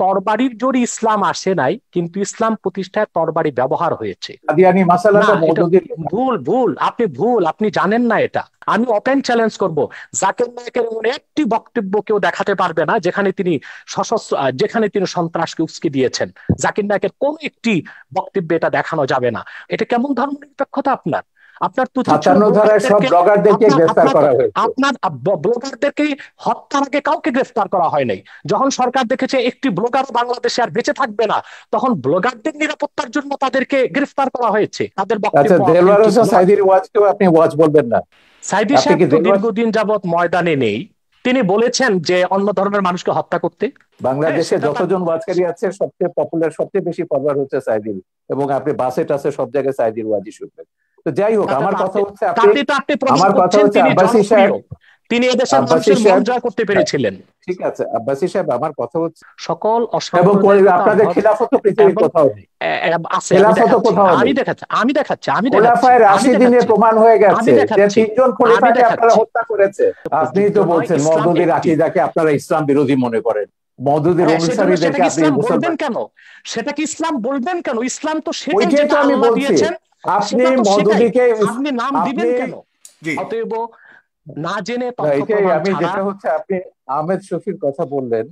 তরবারির জোরে ইসলাম আসে নাই, কিন্তু ইসলাম প্রতিষ্ঠায় তরবারি ব্যবহার হয়েছে। কাদিয়ানী না, মাসালাটা এটা মওদুদির লেখা। ভুল, ভুল, আপনি ভুল, আপনি জানেন না এটা। আমি ওপেন চ্যালেঞ্জ করব, জাকির নায়েকের এমন একটি বক্তব্য কেউ দেখাতে পারবে না যেখানে তিনি সশস্ত্র যেখানে তিনি সন্ত্রাসকে উস্কে দিয়েছেন। জাকির নায়েকের কোন একটি বক্তব্যে এটা দেখানো যাবে না। এটা কেমন ধর্মনিরপেক্ষতা আপনার? আপনার তো তুচ্ছ 57 ধারায় সব ব্লগারদেরকে, ব্লগারদেরকে আপনার গ্রেফতার আপনার করা হয়েছে। আপনার ব্লগারদেরকে হত্যার আগে কাউকে গ্রেফতার করা হয় নাই। যখন সরকার দেখেছে একটি ব্লগার বাংলাদেশে আর বেঁচে থাকবে না, তখন ব্লগারদের নিরাপত্তার জন্য তাদেরকে গ্রেফতার করা হয়েছে। তাদের আচ্ছা, বক্তব্য দেলোয়ার অথেন্টিক হোসেন নয়। সাইদির ওয়াজকেও আপনি ওয়াজ বলবেন না? সাইদি আপনি সাহেব কি তো দেলোয়ার, দীর্ঘদিন যাবৎ ময়দানে নেই। তিনি বলেছেন যে অন্য ধর্মের মানুষকে হত্যা করতে। হ্যাঁ, বাংলাদেশে সেটা তার। যতজন ওয়াজকারী আছে সবচেয়ে পপুলার, সবচেয়ে বেশি পপুলার হচ্ছে সাইদির, এবং আপনি বাসে টাসে সব জায়গায় সাইদির ওয়াজই শুনবেন। তো যাই হোক, তাতে আমার তো কথা আপনি হচ্ছে আপনি, তাতে তো আপনি প্রমাণ আমার কথা করছেন হচ্ছে তিনি আব্বাসী জনপ্রিয়। সাহেব, তিনি এদেশের আব্বাসী মানুষের মন সাহেব, জয় করতে হ্যাঁ, পেরেছিলেন। ঠিক আছে আব্বাসী সাহেব, আমার কথা হচ্ছে, সকল এবং অসাংবিধানিকতা আপনাদের খিলাফত পৃথিবীর এবং কোথাও নেই, আছে। আমি খেলাফত দেখাচ্ছি, কোথাও আমি নেই। দেখাচ্ছি, আমি দেখাচ্ছি, আমি দেখাচ্ছি, খোলাফায়ে আমি রাশিদিনে দেখাচ্ছি, প্রমাণ হয়ে আমি গেছে যে দেখাচ্ছি, 3জন আমি খলিফাকে আপনারা দেখাচ্ছি। হত্যা করেছে। আপনি প্রযোজ্য তো নয়, বলছেন ইসলাম মওদুদির একটি। আকীদাকে আপনারা ইসলাম বিরোধী মনে করেন, মওদুদির হ্যাঁ, সেজন্য অনুসারীদেরকে সেটাকে আপনি ইসলাম বলবেন মুসলমান। কেন? সেটাকে ইসলাম বলবেন কেন? ইসলাম তো সেটাই, ওইটাই তো যেটা আমি আল্লাহ বলছি। দিয়েছেন আপনি সেটা তো সেটাই। মওদুদিকে, আপনি নাম আপনি, দিবেন কেন? জি অতএব না জেনে না তথ্য এটাই প্রমাণ আমি, ছাড়া। যেটা হচ্ছে আপনি আহমেদ শফির কথা বললেন,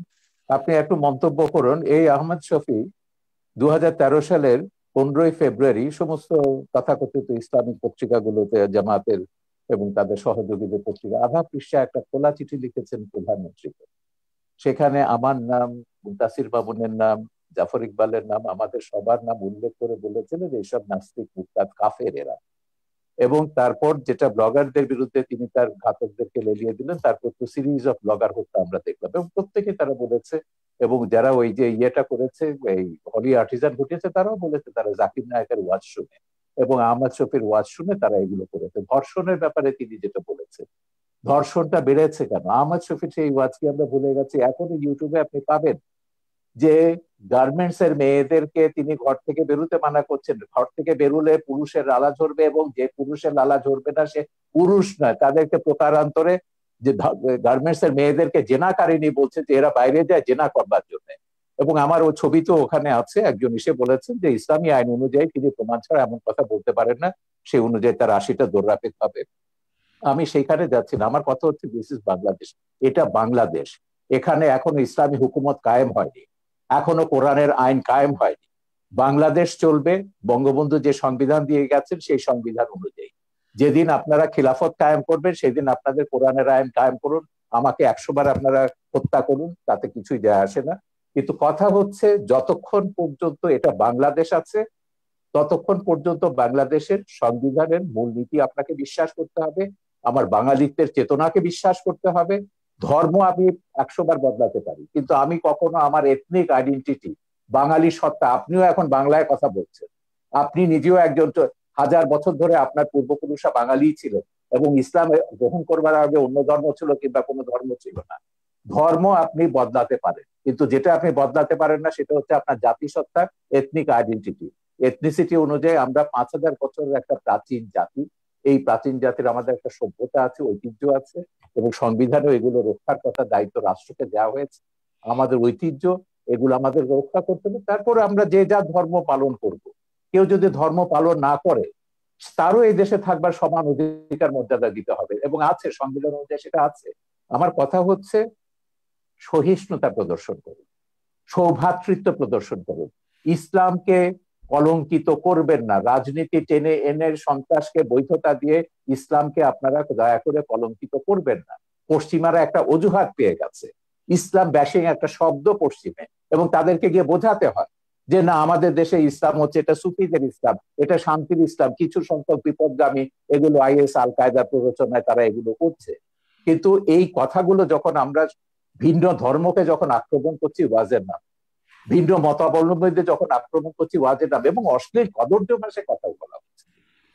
আপনি একটু মন্তব্য করুন। এই আহমেদ শফি 2013 সালের 15ই ফেব্রুয়ারি সমস্ত তথাকথিত ইসলামিক পত্রিকাগুলোতে, জামাতের এবং তাদের সহযোগীদের পত্রিকা, আধা পৃষ্ঠা একটা খোলা চিঠি লিখেছেন প্রধানমন্ত্রীকে। সেখানে আমার নাম, মুনতাসির মামুনের নাম, জাফর ইকবালের নাম, আমাদের সবার নাম উল্লেখ করে বলেছিলেন এইসব নাস্তিক, মুরতাদ, কাফের এরা। এবং তারপর যেটা ব্লগারদের বিরুদ্ধে তিনি তার ঘাতকদেরকে লেলিয়ে দিলেন, তারপর তো সিরিজ অফ ব্লগার হত্যা আমরা দেখলাম, এবং প্রত্যেকে তারা বলেছে, এবং যারা ওই যে ইয়েটা করেছে, এই হলি আর্টিজান ঘটিয়েছে, তারাও বলেছে তারা জাকির নায়কের ওয়াজ শুনে এবং আহমদ শফির ওয়াজ শুনে তারা এগুলো করেছে। ধর্ষণের ব্যাপারে তিনি যেটা বলেছে, ধর্ষণটা বেড়েছে কেন? আহমদ শফির সেই ওয়াজ কি আমরা ভুলে গেছি? এখনো ইউটিউবে আপনি পাবেন যে গার্মেন্টস এর মেয়েদেরকে তিনি ঘর থেকে বেরোতে মানা করছেন, ঘর থেকে বেরোলে পুরুষের লালা ঝরবে, এবং যে পুরুষের লালা ঝরবে না সে পুরুষ নয়, তাদেরকে প্রকারান্তরে যে গার্মেন্টস এর মেয়েদেরকে জেনাকারিনী বলছে, যে এরা বাইরে যায় জেনা করবার জন্য। এবং আমার ও ছবি তো ওখানে আছে, একজন এসে বলেছেন যে ইসলামী আইন অনুযায়ী তিনি প্রমাণ ছাড়া এমন কথা বলতে পারেন না, সেই অনুযায়ী তার 80টা দৌড়াপেক হবে। আমি সেইখানে যাচ্ছি না, আমার কথা হচ্ছে দিস ইজ বাংলাদেশ, এটা বাংলাদেশ। এখানে এখনো ইসলামী হুকুমত কায়েম হয়নি, এখনো কোরআনের আইন কায়েম হয়নি। বাংলাদেশ চলবে বঙ্গবন্ধু যে সংবিধান দিয়ে গেছেন সেই সংবিধান অনুযায়ী। যেদিন আপনারা খিলাফত কায়েম করবেন সেদিন আপনাদের কোরআনের আইন কায়েম করুন, আমাকে 100 বার আপনারা হত্যা করুন, তাতে কিছুই যায় আসে না। কিন্তু কথা হচ্ছে যতক্ষণ পর্যন্ত এটা বাংলাদেশ আছে, ততক্ষণ পর্যন্ত বাংলাদেশের সংবিধানের মূলনীতি আপনাকে বিশ্বাস করতে হবে, আমার বাঙালিত্বের চেতনাকে বিশ্বাস করতে হবে। ধর্ম আমি 100 বার বদলাতে পারি, কিন্তু আমি কখনো আমার এথনিক আইডেন্টিটি, বাঙালি সত্তা, আপনিও এখন বাংলায় কথা বলছেন, আপনি নিজেও একজন, 1000 বছর ধরে আপনার পূর্বপুরুষরা বাঙালি ছিলেন, এবং ইসলাম গ্রহণ করবার আগে অন্য ধর্ম ছিল কিংবা কোনো ধর্ম ছিল না। ধর্ম আপনি বদলাতে পারেন, কিন্তু যেটা আপনি বদলাতে পারেন না সেটা হচ্ছে আপনার জাতিসত্তা, এথনিক আইডেন্টিটি। এথনিসিটি অনুযায়ী আমরা 5000 বছরের একটা প্রাচীন জাতি। এই প্রাচীন জাতির আমাদের একটা সভ্যতা আছে, ঐতিহ্য আছে, এবং সংবিধানে এগুলো রক্ষার কথা দায়িত্ব রাষ্ট্রকে দেওয়া হয়েছে। আমাদের ঐতিহ্য এগুলো আমাদের রক্ষা করতে হবে, তারপরে আমরা যে যা ধর্ম পালন করব। কেউ যদি ধর্ম পালন না করে, তারও এই দেশে থাকবার সমান অধিকার মর্যাদা দিতে হবে, এবং আছে সংবিধান অনুযায়ী সেটা আছে। আমার কথা হচ্ছে সহিষ্ণুতা প্রদর্শন করুন, সৌভ্রাতৃত্ব প্রদর্শন করুন, ইসলামকে কলঙ্কিত করবেন না, রাজনীতি টেনে এনে সন্ত্রাসকে বৈধতা দিয়ে ইসলামকে আপনারা দয়া করে কলঙ্কিত করবেন না। পশ্চিমারা একটা অজুহাত পেয়ে গেছে, ইসলাম ব্যাশিং একটা শব্দ পশ্চিমে, এবং তাদেরকে গিয়ে বোঝাতে হয় যে না, আমাদের দেশে ইসলাম হচ্ছে এটা সুফিদের ইসলাম, এটা শান্তির ইসলাম, কিছু সংখ্যক বিপদগামী এগুলো আইএস আল কায়দার প্ররোচনায় তারা এগুলো করছে। কিন্তু এই কথাগুলো যখন আমরা ভিন্ন ধর্মকে যখন আক্রমণ করছি ওয়াজের নাম, ভিন্ন মতাবলম্বীদের যখন আক্রমণ করছি ওয়াজের নাম, এবং অশ্লীল কদর্য ভাষায় কথা বলা হচ্ছে,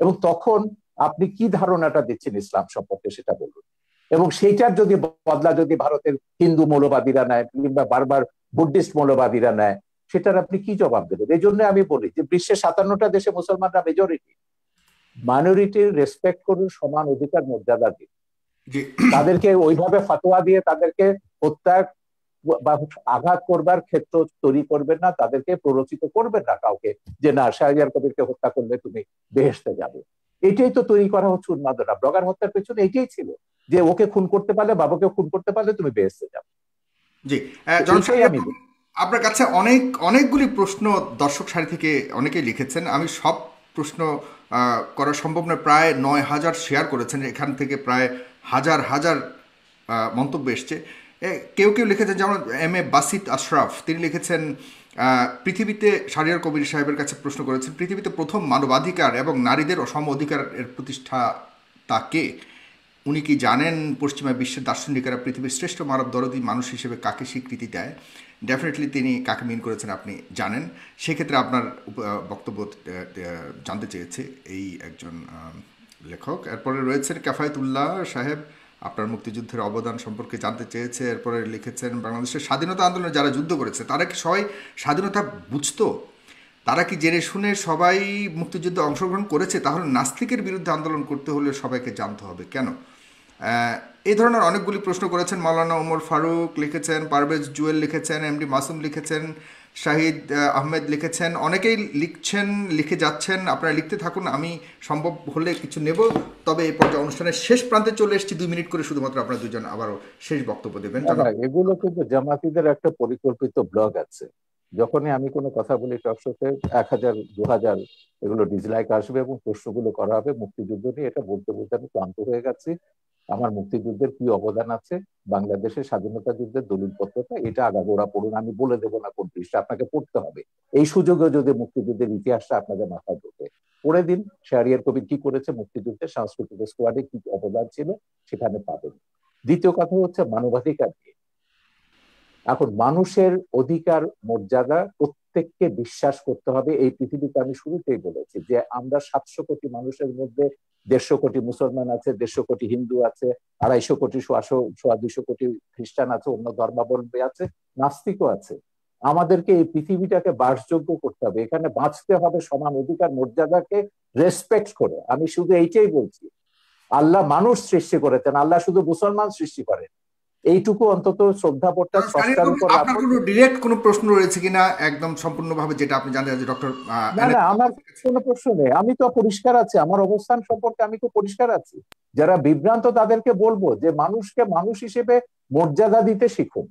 এবং তখন আপনি কি ধারণাটা দিচ্ছেন ইসলাম সম্পর্কে সেটা বলুন। এবং সেইটার যদি বদলা যদি ভারতের হিন্দু মৌলবাদীরা নেয় কিংবা বারবার বুদ্ধিস্ট মৌলবাদীরা নেয়, সেটার আপনি কি জবাব দেবেন? এই জন্য আমি বলি যে বিশ্বের 57টা দেশে মুসলমানরা মেজরিটি, মাইনরিটির রেসপেক্ট করুন, সমান অধিকার মর্যাদা দিন, তাদেরকে ওইভাবে ফতোয়া দিয়ে তাদেরকে হত্যা বা আঘাত করবার ক্ষেত্র তৈরি করবেন না, তাদেরকে প্ররোচিত করবেন না কাউকে যে না শাহরিয়ার কবিরকে হত্যা করলে তুমি বেহেশতে যাবে। এটাই তো তৈরি করা হচ্ছে উন্মাদনা। ব্লগার হত্যার পেছনে এটাই ছিল যে ওকে খুন করতে পারলে, বাবাকে খুন করতে পারলে তুমি বেহেশতে যাবে। জি, জনাব এটাই শাহরিয়ার আমি কবির, আপনার কাছে অনেকগুলি প্রশ্ন দর্শক সারি থেকে অনেকেই লিখেছেন। আমি সব প্রশ্ন করা সম্ভব নয়। প্রায় 9,000 শেয়ার করেছেন, এখান থেকে প্রায় হাজার হাজার মন্তব্য এসছে। কেউ কেউ লিখেছেন, যেমন এম এ বাসিত আশরাফ, তিনি লিখেছেন পৃথিবীতে, শাহরিয়ার কবির সাহেবের কাছে প্রশ্ন করেছেন, পৃথিবীতে প্রথম মানবাধিকার এবং নারীদের সম অধিকারের প্রতিষ্ঠা তাকে, উনি কি জানেন পশ্চিমা বিশ্বের দার্শনিকেরা পৃথিবীর শ্রেষ্ঠ মানব দরদী মানুষ হিসেবে কাকে স্বীকৃতি দেয়? ডেফিনেটলি তিনি কাকে মিন করেছেন আপনি জানেন। সেক্ষেত্রে আপনার বক্তব্য জানতে চেয়েছে এই একজন লেখক। এরপরে রয়েছেন কাফায়েতুল্লাহ সাহেব, আপনার মুক্তিযুদ্ধের অবদান সম্পর্কে জানতে চেয়েছে। এরপরে লিখেছেন, বাংলাদেশের স্বাধীনতা আন্দোলনে যারা যুদ্ধ করেছে তারা কি সবাই স্বাধীনতা বুঝতো? তারা কি জেনে শুনে সবাই মুক্তিযুদ্ধে অংশগ্রহণ করেছে? তাহলে নাস্তিকের বিরুদ্ধে আন্দোলন করতে হলে সবাইকে জানতে হবে কেন? এই ধরনের অনেকগুলি প্রশ্ন করেছেন। মাওলানা ওমর ফারুক লিখেছেন, পারভেজ জুয়েল লিখেছেন, এমডি মাসুম লিখেছেন, শাহিদ আহমেদ লিখেছেন, অনেকেই লিখছেন, লিখে যাচ্ছেন। আপনারা লিখতে থাকুন, আমি সম্ভব হলে কিছু নেব। তবে এই পর্যায়ে অনুষ্ঠানের শেষ প্রান্তে চলে এসেছি, 2 মিনিট করে শুধুমাত্র আপনারা দুজন আবারও শেষ বক্তব্য দেবেন। এগুলো কিন্তু জামাতিদের একটা পরিকল্পিত ব্লগ আছে। যখনই আমি কোনো কথা বলি টকশোতে 1000 2000 এগুলো ডিসলাইক আসবে এবং প্রশ্নগুলো করা হবে মুক্তিযুদ্ধ নিয়ে। এটা বলতে বলতে আমি ক্লান্ত হয়ে গেছি। আমার মুক্তিযুদ্ধের কি অবদান আছে, বাংলাদেশের স্বাধীনতা যুদ্ধের দলিলপত্রটা, এটা আগাগোড়া পড়ুন। আমি বলে দেবো না কোন পৃষ্ঠা, আপনাকে পড়তে হবে। এই সুযোগে যদি মুক্তিযুদ্ধের ইতিহাসটা আপনাদের মাথায় ঢোকে, পড়ে দিন শাহরিয়ার কবির কি করেছে মুক্তিযুদ্ধের, সাংস্কৃতিক স্কোয়াডে কি অবদান ছিল সেখানে পাবেন। দ্বিতীয় কথা হচ্ছে মানবাধিকার নিয়ে। এখন মানুষের অধিকার মর্যাদা প্রত্যেককে বিশ্বাস করতে হবে। এই পৃথিবীতে আমি শুরুতেই বলেছি যে আমরা 700 কোটি মানুষের মধ্যে 150 কোটি মুসলমান আছে, 150 কোটি হিন্দু আছে, 250 কোটি 200 কোটি খ্রিস্টান আছে, অন্য ধর্মাবলম্বী আছে, নাস্তিকও আছে। আমাদেরকে এই পৃথিবীটাকে বাসযোগ্য করতে হবে। এখানে বাঁচতে হবে সমান অধিকার মর্যাদাকে রেসপেক্ট করে। আমি শুধু এইটাই বলছি, আল্লাহ মানুষ সৃষ্টি করেছেন, আল্লাহ শুধু মুসলমান সৃষ্টি করেন। এইটুকু অন্তত শ্রদ্ধাবোধটা স্রষ্টার উপর। আপনার কোনো ডিরেক্ট কোনো প্রশ্ন রয়েছে কিনা একদম সম্পূর্ণভাবে, যেটা আপনি জানতে চান ডক্টর? না না, আমার কোনো প্রশ্ন নেই। আমি তো পরিষ্কার আছি, আমার অবস্থান সম্পর্কে আমি তো পরিষ্কার আছি। যারা বিভ্রান্ত তাদেরকে বলবো যে মানুষকে মানুষ হিসেবে মর্যাদা দিতে শিখুন।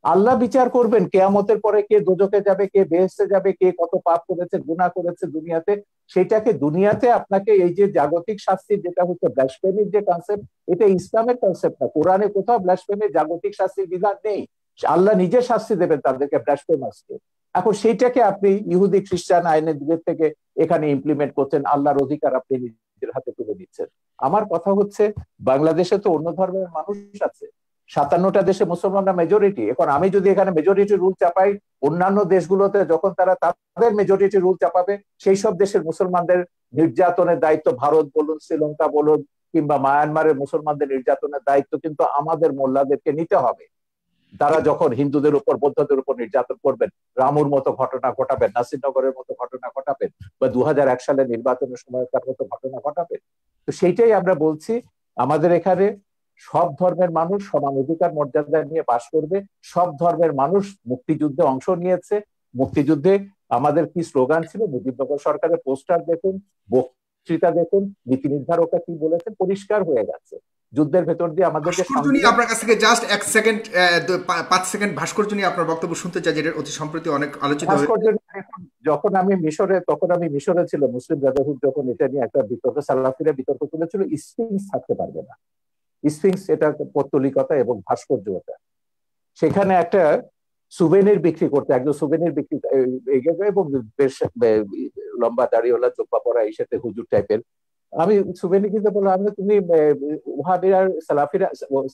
আল্লাহ বিচার করবেন কিয়ামতের পরে, কে দোজখে যাবে, কে বেহেশতে যাবে, কে কত পাপ করেছে, গুনাহ করেছে দুনিয়াতে। সেটাকে দুনিয়াতে আপনাকে এই যে জাগতিক শাস্তির যেটা হচ্ছে ব্লাসফেমির যে কনসেপ্ট, এটা ইসলামের কনসেপ্ট না। কোরআনে কোথাও ব্লাসফেমির জাগতিক শাস্তির বিধান নেই। আল্লাহ নিজে শাস্তি দেবেন তাদেরকে, ব্লাসফেমাসকে। এখন সেইটাকে আপনি ইহুদি খ্রিস্টান আইনের দিকের থেকে এখানে ইমপ্লিমেন্ট করছেন, আল্লাহর অধিকার আপনি নিজের হাতে তুলে দিচ্ছেন। আমার কথা হচ্ছে বাংলাদেশে তো অন্য ধর্মের মানুষ আছে, 57টা দেশে মুসলমানরা মেজরিটি। এখন আমি যদি এখানে মেজরিটি রুল চাপাই, অন্যান্য দেশগুলোতে যখন তারা তাদের মেজরিটি রুল চাপাবে, সেই সব দেশের মুসলমানদের নির্যাতনের দায়িত্ব, ভারত বলুন, শ্রীলঙ্কা বলুন, কিংবা মায়ানমারের মুসলমানদের নির্যাতনের দায়িত্ব কিন্তু আমাদের মোল্লাদেরকে নিতে হবে। তারা যখন হিন্দুদের উপর, বৌদ্ধদের উপর নির্যাতন করবেন, রামুর মতো ঘটনা ঘটাবেন, নাসিরনগরের মতো ঘটনা ঘটাবেন, বা 2001 সালে নির্বাচনের সময়কার মতো ঘটনা ঘটাবেন। তো সেইটাই আমরা বলছি, আমাদের এখানে সব ধর্মের মানুষ সমান অধিকার মর্যাদা নিয়ে বাস করবে। সব ধর্মের মানুষ মুক্তিযুদ্ধে অংশ নিয়েছে। মুক্তিযুদ্ধে আমাদের কি স্লোগান ছিল, মুজিবনগর সরকারের পোস্টার দেখুন, বক্তৃতা দেখুন, নীতি নির্ধারকরা কি বলেছেন, পরিষ্কার হয়ে গেছে। যুদ্ধের ভেতর দিয়ে আমাদেরকে আপনার কাছ থেকে জাস্ট 1 সেকেন্ড 5 সেকেন্ড ভাস্কর্য নিয়ে আপনার বক্তব্য শুনতে চাই, যেটা অতি সম্প্রতি অনেক আলোচিত হয়েছে। যখন আমি মিশরে ছিল, মুসলিম ব্রাদারহুড যখন এটা নিয়ে একটা বিতর্ক, সালাফিরা বিতর্ক তুলেছিল, স্ফিংস থাকতে পারবে না। স্ফিংস এটা পৌত্তলিকতা এবং ভাস্কর্যতা। সেখানে একটা সুভেনির বিক্রি করতে, একজন সুভেনির বিক্রি এবং বেশ লম্বা দাড়িওয়ালা, চোপ্পা পরা, এই সাথে হুজুর টাইপের। আমি সুভেনি কিনতে বললাম, আমি তুমি ওহাবিরা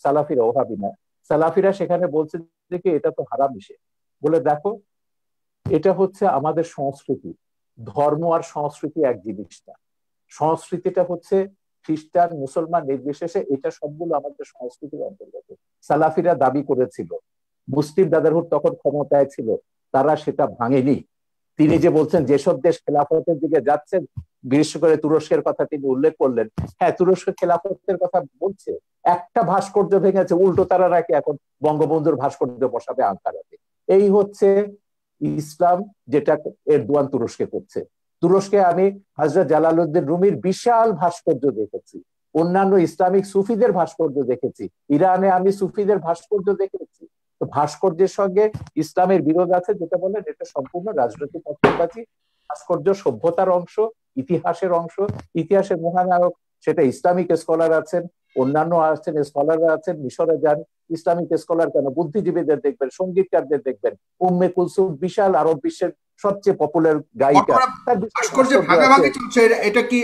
সালাফিরা ওহাবি না, সালাফিরা সেখানে বলছে যে কি এটা তো হারাম ইসে। বলে দেখো, এটা হচ্ছে আমাদের সংস্কৃতি। ধর্ম আর সংস্কৃতি এক জিনিস না। সংস্কৃতিটা হচ্ছে খ্রিস্টান মুসলমান নির্বিশেষে, এটা সবগুলো আমাদের সংস্কৃতির অন্তর্গত। সালাফিরা দাবি করেছিল, মুসলিম ব্রাদারহুড তখন ক্ষমতায় ছিল, তারা সেটা ভাঙেনি। তিনি যে বলছেন যেসব দেশ খেলাফতের দিকে যাচ্ছেন বিশেষ করে তুরস্কের কথা তিনি উল্লেখ করলেন। হ্যাঁ, তুরস্ক খেলাফতের কথা বলছে, একটা ভাস্কর্য ভেঙেছে, উল্টো তারা নাকি এখন বঙ্গবন্ধুর ভাস্কর্য বসাবে আঙ্কারাতে। এই হচ্ছে ইসলাম, যেটা এরদোয়ান তুরস্কে করছে। তুরস্কে আমি হযরত জালালউদ্দিন রুমির বিশাল ভাস্কর্য দেখেছি, অন্যান্য ইসলামিক সুফিদের ভাস্কর্য দেখেছি, ইরানে আমি সুফিদের ভাস্কর্য দেখেছি। তো ভাস্কর্যের সঙ্গে ইসলামের বিরোধ আছে যেটা বলেন, এটা সম্পূর্ণ রাজনৈতিক পক্ষপাতী। ভাস্কর্য সভ্যতার অংশ, ইতিহাসের অংশ, ইতিহাসের মহানায়ক সেটা ইসলামিক স্কলার আছেন, অন্যান্য আছেন, স্কলাররা আছেন। মিশরে যান, ইসলামিক স্কলার কেন, বুদ্ধিজীবীদের দেখবেন, সঙ্গীতকারদের দেখবেন। উম্মে কুলসুম বিশাল আরব বিশ্বের সবচেয়ে পপুলার গায়িকা, তার ভাস্কর্য ভাগাভাগি চলছে,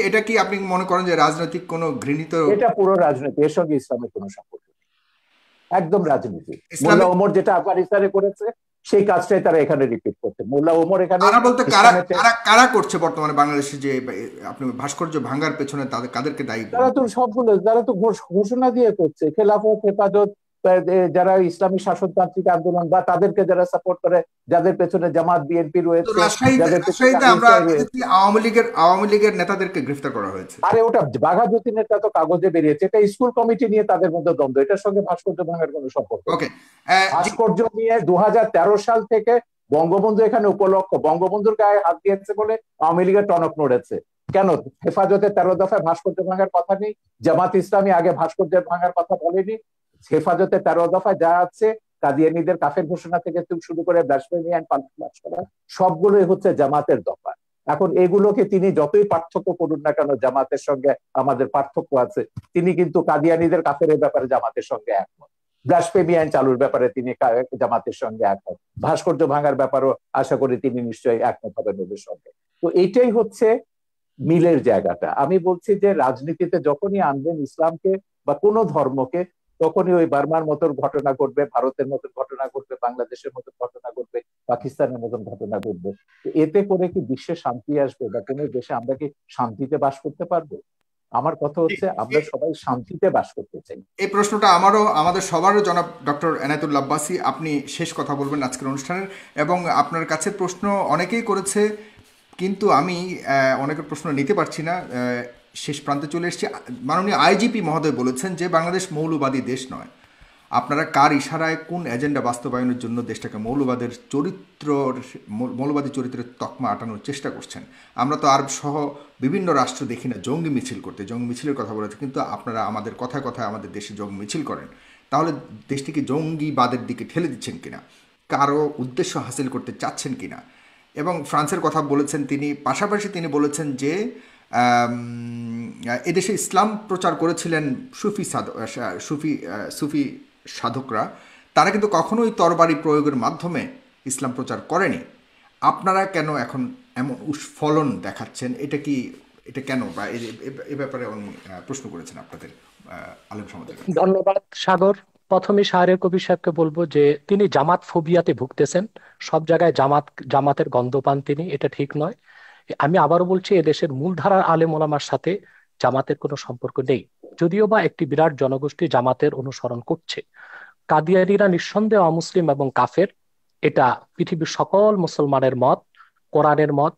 এটা কি আপনি মনে করেন যে রাজনৈতিক কোনো ঘৃণিত? এটা পুরো রাজনীতি, এর সঙ্গে ইসলামের কোনো সম্পর্ক নেই, একদম রাজনীতি। মোল্লা ওমর যেটা আফগানিস্তানে করেছে সেই কাজটাই তারা এখানে রিপিট করছে। মোল্লা ওমর এখানে বলতে কারা করছে বর্তমানে বাংলাদেশে যে আপনি ভাস্কর্য ভাঙার পেছনে কাদেরকে দায়ী? তারা তো সবগুলো, তারা তো ঘোষণা দিয়ে করছে, খেলাফত, হেফাজত, যারা ইসলামী শাসনতান্ত্রিক আন্দোলন বা তাদেরকে যারা সাপোর্ট করে, যাদের পেছনে জামাত বিএনপি রয়েছে, আওয়ামী লীগের নেতাদেরকে গ্রেফতার করা হয়েছে। আরে ওটা বাঘা যতীনের তো কাগজে বেরিয়েছে, এটা স্কুল কমিটি নিয়ে তাদের মধ্যে দ্বন্দ্ব, এটার সঙ্গে ভাস্কর্য ভাঙার কোনো সম্পর্ক। ভাস্কর্য নিয়ে 2013 সাল থেকে বঙ্গবন্ধু এখানে উপলক্ষ, বঙ্গবন্ধুর গায়ে হাত দিয়েছে বলে আওয়ামী লীগের টনক নড়েছে। কেন হেফাজতে 13 দফায় ভাস্কর্য ভাঙার কথা নেই? জামাত ইসলামী আগে ভাস্কর্য ভাঙার কথা বলেনি? হেফাজতে 13 দফায় যা আছে, কাদিয়ানীদের কাফের ঘোষণা থেকে শুরু করে ব্লাসফেমি এন্ড পানিশমেন্ট করা, সবগুলোই হচ্ছে জামাতের দফা। এখন এগুলোকে তিনি যতই পার্থক্য করুন না কেন, জামাতের সঙ্গে আমাদের পার্থক্য আছে, তিনি কিন্তু কাদিয়ানীদের কাফের ব্যাপারে জামাতের সঙ্গে একমত, ব্লাসফেমি আইন চালুর ব্যাপারে তিনি জামাতের সঙ্গে একমত, ভাস্কর্য ভাঙার ব্যাপারও আশা করি তিনি নিশ্চয়ই একমত হবেন ওদের সঙ্গে। তো এইটাই হচ্ছে মিলের জায়গাটা। আমি বলছি যে রাজনীতিতে যখনই আনবেন ইসলামকে বা কোনো ধর্মকে, তখনই ওই বার্মার মতন ঘটনা ঘটবে, ভারতের মতন ঘটনা ঘটবে, বাংলাদেশের মতন ঘটনা ঘটবে, পাকিস্তানের মতন ঘটনা ঘটবে। এতে করে কি বিশ্বে শান্তি আসবে বা কোনো দেশে আমরা কি শান্তিতে বাস করতে পারবো? আমার কথা হচ্ছে আমরা সবাই শান্তিতে বাস করতে চাই। এই প্রশ্নটা আমাদের সবারও জনাব ডক্টর এনায়েতুল্লাহ আব্বাসী, আপনি শেষ কথা বলবেন আজকের অনুষ্ঠানের, এবং আপনার কাছে প্রশ্ন অনেকেই করেছে, কিন্তু আমি অনেকের প্রশ্ন নিতে পারছি না, শেষ প্রান্তে চলে এসেছি। মাননীয় আইজিপি মহোদয় বলেছেন যে বাংলাদেশ মৌলবাদী দেশ নয়। আপনারা কার ইশারায় কোন এজেন্ডা বাস্তবায়নের জন্য দেশটাকে মৌলবাদী চরিত্রের তকমা আটানোর চেষ্টা করছেন? আমরা তো আরব সহ বিভিন্ন রাষ্ট্র দেখি না জঙ্গি মিছিল করতে, জঙ্গি মিছিলের কথা বলেছে, কিন্তু আপনারা আমাদের কথায় কথায় আমাদের দেশে জঙ্গি মিছিল করেন। তাহলে দেশটিকে জঙ্গিবাদের দিকে ঠেলে দিচ্ছেন কিনা, কারো উদ্দেশ্য হাসিল করতে চাচ্ছেন কিনা? এবং ফ্রান্সের কথা বলেছেন তিনি, পাশাপাশি তিনি বলেছেন যে এদেশে ইসলাম প্রচার করেছিলেন সুফি সাধকরা, তারা কিন্তু কখনোই তরবারি প্রয়োগের মাধ্যমে ইসলাম প্রচার করেনি। আপনারা কেন এখন এমন উস্ফলন দেখাচ্ছেন? এটা কেন, বা এ ব্যাপারে উনি প্রশ্ন করেছেন আপনাদের আলেম সমাজের। ধন্যবাদ সাগর। প্রথমে শাহরের কবির সাহেবকে বলবো যে তিনি জামাত ফোবিয়াতে ভুগতেছেন, সব জায়গায় জামাতের গন্ধ পান তিনি, এটা ঠিক নয়। আমি আবারও বলছি, এদেশের মূলধারার আলেম ওলামার সাথে জামাতের কোনো সম্পর্ক নেই, যদিও বা একটি বিরাট জনগোষ্ঠী জামাতের অনুসরণ করছে। কাদিয়ানীরা নিঃসন্দেহে অমুসলিম এবং কাফের, এটা পৃথিবীর সকল মুসলমানের মত, কোরআনের মত,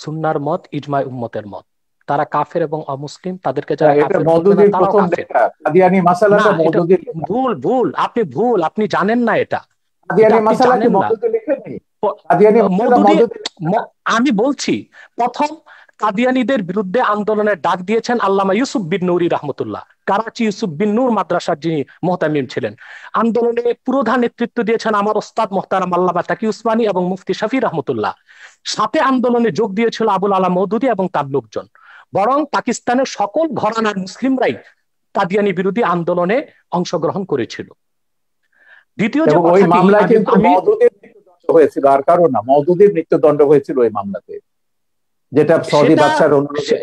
সুন্নার মত, ইজমায় উম্মতের মত। তারা কাফের এবং অমুসলিম, তাদেরকে যারা ভুল, আপনি জানেন না এটা। আমি বলছি, প্রথম কাদিয়ানীদের বিরুদ্ধে আন্দোলনের ডাক দিয়েছেন আল্লামা ইউসুফ বিন নুরি রহমতুল্লাহ, করাচি ইউসুফ বিন নূর মাদ্রাসার যিনি মুহতামিম ছিলেন। আন্দোলনে পুরোধা নেতৃত্ব দিয়েছেন আমার ওস্তাদ মুহতারাম আল্লামা তাকি উসমানী এবং মুফতি শফি রহমতুল্লাহ। সাথে আন্দোলনে যোগ দিয়েছিল আবুল আলা মওদুদী এবং তার লোকজন। বরং পাকিস্তানের সকল ঘরানার মুসলিমরাই কাদিয়ানী বিরোধী আন্দোলনে অংশগ্রহণ করেছিল। দ্বিতীয় যে মামলায় কিন্তু মওদুদীর মৃত্যুদণ্ড হয়েছিল, আর কারণ না, মওদুদীর মৃত্যুদণ্ড হয়েছিল ওই মামলাতে, যেটা সৌদি বাদশার অনুরোধে।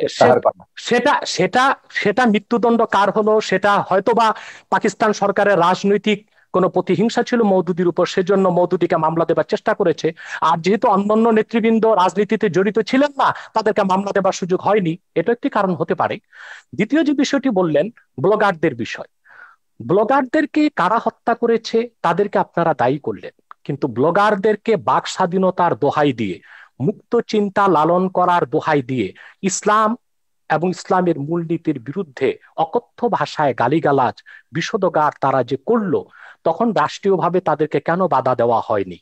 সেটা মৃত্যুদণ্ড কার হলো, সেটা হয়তোবা পাকিস্তান সরকারের রাজনৈতিক কোন প্রতিহিংসা ছিল মওদুদীর উপর, সেজন্য মওদুদীকে মামলা দেবার চেষ্টা করেছে। আর যেহেতু অন্যান্য নেতৃবৃন্দ রাজনীতিতে জড়িত ছিলেন না, তাদেরকে মামলা দেবার সুযোগ হয়নি, এটা একটি কারণ হতে পারে। দ্বিতীয় যে বিষয়টি বললেন, ব্লগারদের বিষয়, ব্লগারদেরকে কারা হত্যা করেছে তাদেরকে আপনারা দায়ী করলেন, কিন্তু ব্লগারদেরকে বাক স্বাধীনতার দোহাই দিয়ে মুক্ত চিন্তা লালন করার দোহাই দিয়ে ইসলাম এবং ইসলামের মূলনীতির বিরুদ্ধে অকথ্য ভাষায় গালিগালাজ বিষোদগার তারা যে করলো, তখন রাষ্ট্রীয়ভাবে তাদেরকে কেন বাধা দেওয়া হয়নি?